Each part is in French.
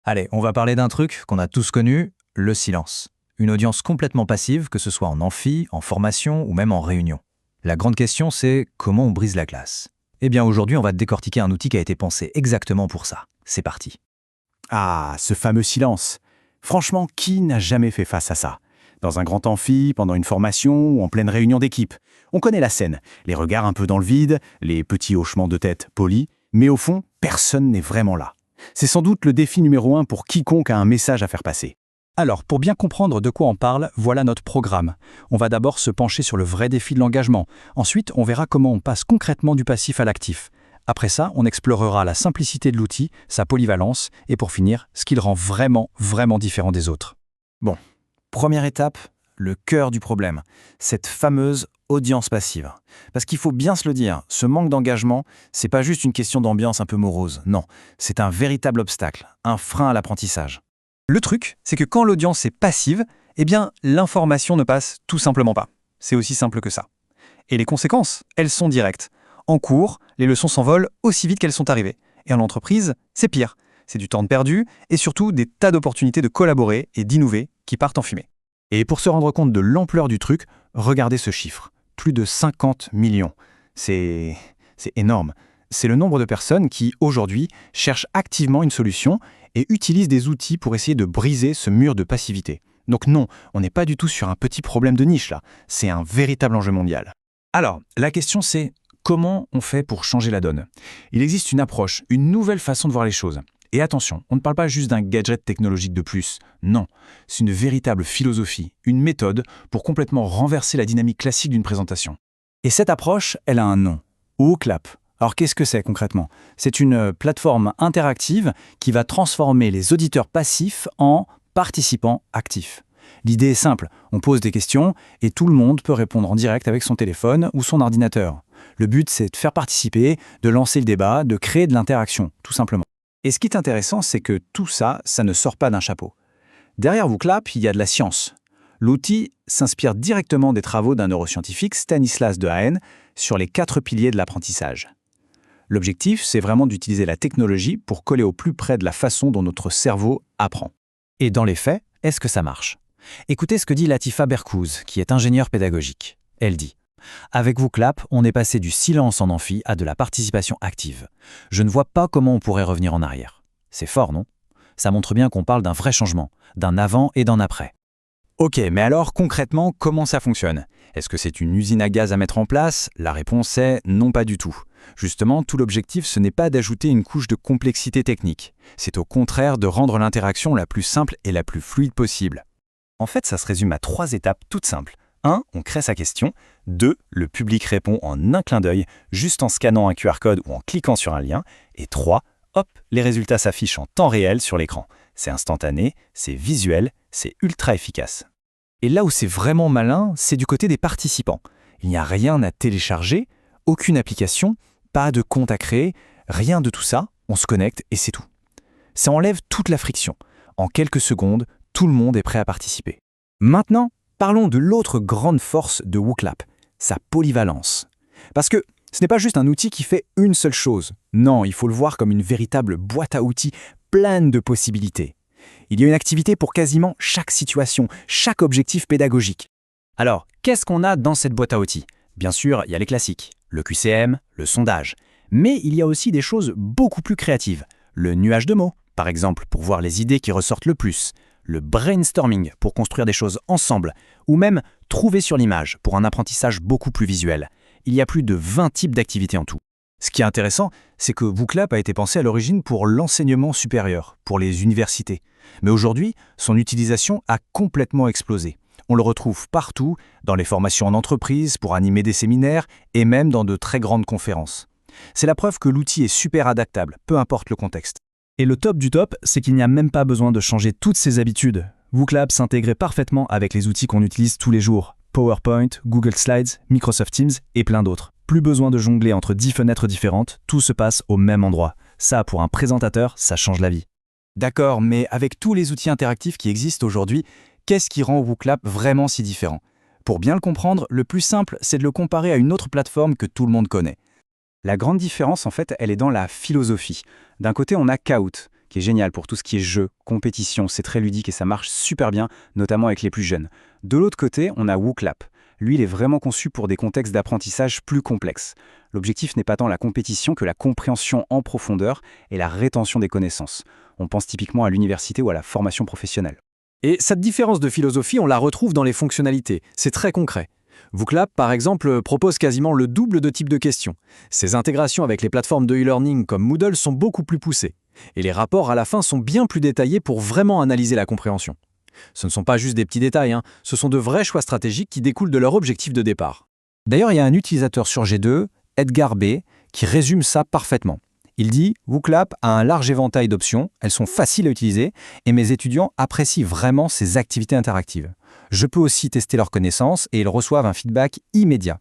Allez, on va parler d'un truc qu'on a tous connu, le silence. Une audience complètement passive, que ce soit en amphi, en formation ou même en réunion. La grande question, c'est comment on brise la glace. Eh bien aujourd'hui, on va décortiquer un outil qui a été pensé exactement pour ça. C'est parti. Ah, ce fameux silence. Franchement, qui n'a jamais fait face à ça? Dans un grand amphi, pendant une formation ou en pleine réunion d'équipe. On connaît la scène, les regards un peu dans le vide, les petits hochements de tête polis, mais au fond, personne n'est vraiment là. C'est sans doute le défi numéro 1 pour quiconque a un message à faire passer. Alors, pour bien comprendre de quoi on parle, voilà notre programme. On va d'abord se pencher sur le vrai défi de l'engagement. Ensuite, on verra comment on passe concrètement du passif à l'actif. Après ça, on explorera la simplicité de l'outil, sa polyvalence, et pour finir, ce qui le rend vraiment différent des autres. Bon, première étape, le cœur du problème, cette fameuse audience passive. Parce qu'il faut bien se le dire, ce manque d'engagement, c'est pas juste une question d'ambiance un peu morose, non, c'est un véritable obstacle, un frein à l'apprentissage. Le truc, c'est que quand l'audience est passive, eh bien, l'information ne passe tout simplement pas. C'est aussi simple que ça. Et les conséquences, elles sont directes. En cours, les leçons s'envolent aussi vite qu'elles sont arrivées. Et en entreprise, c'est pire. C'est du temps de perdu et surtout des tas d'opportunités de collaborer et d'innover qui partent en fumée. Et pour se rendre compte de l'ampleur du truc, regardez ce chiffre. Plus de 50 millions. C'est énorme. C'est le nombre de personnes qui, aujourd'hui, cherchent activement une solution et utilisent des outils pour essayer de briser ce mur de passivité. Donc non, on n'est pas du tout sur un petit problème de niche là. C'est un véritable enjeu mondial. Alors, la question c'est, comment on fait pour changer la donne? Il existe une approche, une nouvelle façon de voir les choses. Et attention, on ne parle pas juste d'un gadget technologique de plus. Non, c'est une véritable philosophie, une méthode pour complètement renverser la dynamique classique d'une présentation. Et cette approche, elle a un nom. WooClap. Alors qu'est-ce que c'est concrètement? C'est une plateforme interactive qui va transformer les auditeurs passifs en participants actifs. L'idée est simple, on pose des questions et tout le monde peut répondre en direct avec son téléphone ou son ordinateur. Le but, c'est de faire participer, de lancer le débat, de créer de l'interaction, tout simplement. Et ce qui est intéressant, c'est que tout ça, ça ne sort pas d'un chapeau. Derrière WooClap, il y a de la science. L'outil s'inspire directement des travaux d'un neuroscientifique, Stanislas Dehaene, sur les 4 piliers de l'apprentissage. L'objectif, c'est vraiment d'utiliser la technologie pour coller au plus près de la façon dont notre cerveau apprend. Et dans les faits, est-ce que ça marche? Écoutez ce que dit Latifa Berkouz, qui est ingénieure pédagogique. Elle dit « Avec WooClap, on est passé du silence en amphi à de la participation active. Je ne vois pas comment on pourrait revenir en arrière. » C'est fort, non? Ça montre bien qu'on parle d'un vrai changement, d'un avant et d'un après. Ok, mais alors concrètement, comment ça fonctionne? Est-ce que c'est une usine à gaz à mettre en place? La réponse est non, pas du tout. Justement, tout l'objectif, ce n'est pas d'ajouter une couche de complexité technique. C'est au contraire de rendre l'interaction la plus simple et la plus fluide possible. En fait, ça se résume à 3 étapes toutes simples. 1. On crée sa question. 2. Le public répond en un clin d'œil, juste en scannant un QR code ou en cliquant sur un lien. Et 3. Hop, les résultats s'affichent en temps réel sur l'écran. C'est instantané, c'est visuel, c'est ultra efficace. Et là où c'est vraiment malin, c'est du côté des participants. Il n'y a rien à télécharger, aucune application, pas de compte à créer, rien de tout ça, on se connecte et c'est tout. Ça enlève toute la friction. En quelques secondes, tout le monde est prêt à participer. Maintenant, parlons de l'autre grande force de WooClap, sa polyvalence. Parce que ce n'est pas juste un outil qui fait une seule chose. Non, il faut le voir comme une véritable boîte à outils pleine de possibilités. Il y a une activité pour quasiment chaque situation, chaque objectif pédagogique. Alors, qu'est-ce qu'on a dans cette boîte à outils? Bien sûr, il y a les classiques, le QCM, le sondage. Mais il y a aussi des choses beaucoup plus créatives. Le nuage de mots, par exemple, pour voir les idées qui ressortent le plus. Le brainstorming, pour construire des choses ensemble. Ou même trouver sur l'image, pour un apprentissage beaucoup plus visuel. Il y a plus de 20 types d'activités en tout. Ce qui est intéressant, c'est que WooClap a été pensé à l'origine pour l'enseignement supérieur, pour les universités. Mais aujourd'hui, son utilisation a complètement explosé. On le retrouve partout, dans les formations en entreprise, pour animer des séminaires et même dans de très grandes conférences. C'est la preuve que l'outil est super adaptable, peu importe le contexte. Et le top du top, c'est qu'il n'y a même pas besoin de changer toutes ses habitudes. WooClap s'intégrait parfaitement avec les outils qu'on utilise tous les jours. PowerPoint, Google Slides, Microsoft Teams et plein d'autres. Plus besoin de jongler entre 10 fenêtres différentes, tout se passe au même endroit. Ça, pour un présentateur, ça change la vie. D'accord, mais avec tous les outils interactifs qui existent aujourd'hui, qu'est-ce qui rend WooClap vraiment si différent? Pour bien le comprendre, le plus simple, c'est de le comparer à une autre plateforme que tout le monde connaît. La grande différence, en fait, elle est dans la philosophie. D'un côté, on a Kahoot. qui est génial pour tout ce qui est jeu, compétition, c'est très ludique et ça marche super bien, notamment avec les plus jeunes. De l'autre côté, on a WooClap. Lui, il est vraiment conçu pour des contextes d'apprentissage plus complexes. L'objectif n'est pas tant la compétition que la compréhension en profondeur et la rétention des connaissances. On pense typiquement à l'université ou à la formation professionnelle. Et cette différence de philosophie, on la retrouve dans les fonctionnalités. C'est très concret. WooClap, par exemple, propose quasiment le double de types de questions. Ses intégrations avec les plateformes de e-learning comme Moodle sont beaucoup plus poussées. Et les rapports à la fin sont bien plus détaillés pour vraiment analyser la compréhension. Ce ne sont pas juste des petits détails, ce sont de vrais choix stratégiques qui découlent de leur objectif de départ. D'ailleurs, il y a un utilisateur sur G2, Edgar B., qui résume ça parfaitement. Il dit « WooClap a un large éventail d'options, elles sont faciles à utiliser et mes étudiants apprécient vraiment ces activités interactives. Je peux aussi tester leurs connaissances et ils reçoivent un feedback immédiat. »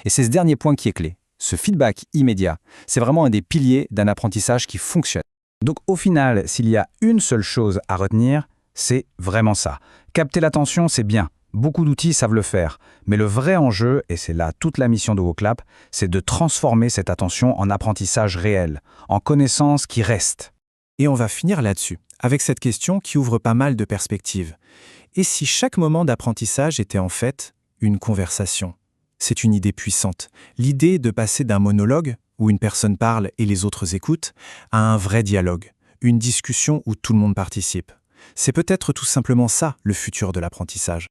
Et c'est ce dernier point qui est clé. Ce feedback immédiat, c'est vraiment un des piliers d'un apprentissage qui fonctionne. Donc au final, s'il y a une seule chose à retenir, c'est vraiment ça. Capter l'attention, c'est bien. Beaucoup d'outils savent le faire. Mais le vrai enjeu, et c'est là toute la mission de WooClap, c'est de transformer cette attention en apprentissage réel, en connaissances qui restent. Et on va finir là-dessus, avec cette question qui ouvre pas mal de perspectives. Et si chaque moment d'apprentissage était en fait une conversation? C'est une idée puissante. L'idée de passer d'un monologue, où une personne parle et les autres écoutent, à un vrai dialogue, une discussion où tout le monde participe. C'est peut-être tout simplement ça, le futur de l'apprentissage.